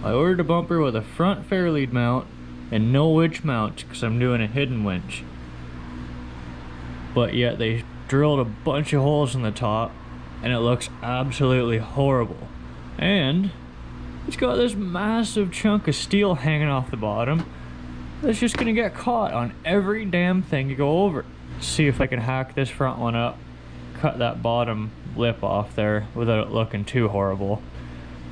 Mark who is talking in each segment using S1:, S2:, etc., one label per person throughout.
S1: I ordered a bumper with a front fairlead mount and no winch mounts because I'm doing a hidden winch. But yet they drilled a bunch of holes in the top and it looks absolutely horrible. And it's got this massive chunk of steel hanging off the bottom that's just gonna get caught on every damn thing you go over. Let's see if I can hack this front one up, cut that bottom lip off there without it looking too horrible.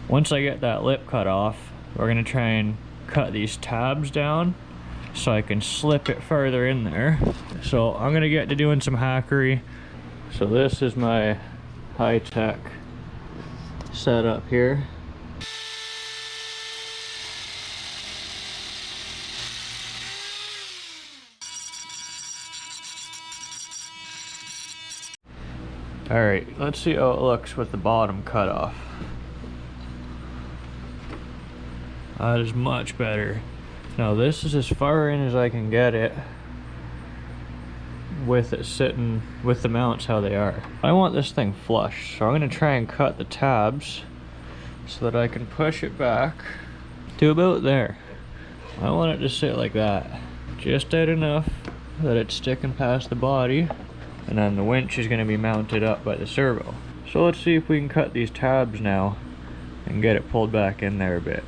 S1: Once I get that lip cut off, we're gonna try and cut these tabs down so I can slip it further in there. So I'm gonna get to doing some hackery. So this is my high-tech setup here. Alright, let's see how it looks with the bottom cut off. That is much better. Now this is as far in as I can get it with it sitting with the mounts how they are. I want this thing flush, so I'm going to try and cut the tabs so that I can push it back to about there. I want it to sit like that, just out enough that it's sticking past the body, and then the winch is going to be mounted up by the servo. So let's see if we can cut these tabs now and get it pulled back in there a bit.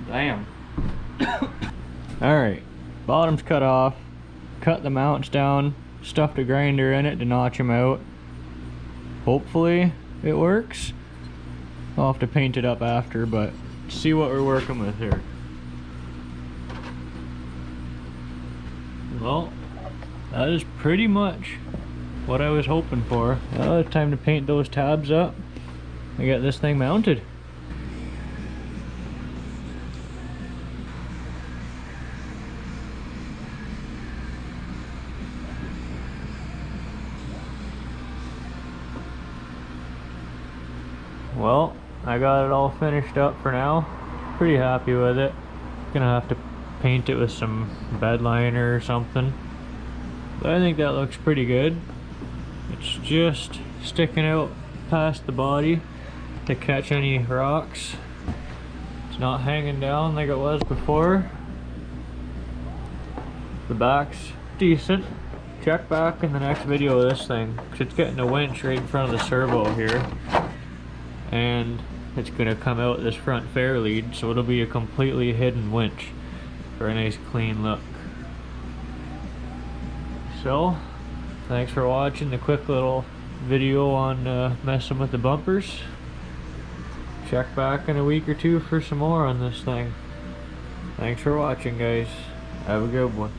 S1: Damn. Alright, bottom's cut off, cut the mounts down, stuffed a grinder in it to notch them out. Hopefully it works. I'll have to paint it up after, but see what we're working with here. Well, that is pretty much what I was hoping for. Now it's time to paint those tabs up and get this thing mounted. Well, I got it all finished up for now. Pretty happy with it. Gonna have to paint it with some bed liner or something. But I think that looks pretty good. It's just sticking out past the body to catch any rocks. It's not hanging down like it was before. The back's decent. Check back in the next video of this thing, because it's getting a winch right in front of the servo here. And it's going to come out this front fairlead, so it'll be a completely hidden winch for a nice clean look. So, thanks for watching the quick little video on messing with the bumpers. Check back in a week or two for some more on this thing. Thanks for watching, guys. Have a good one.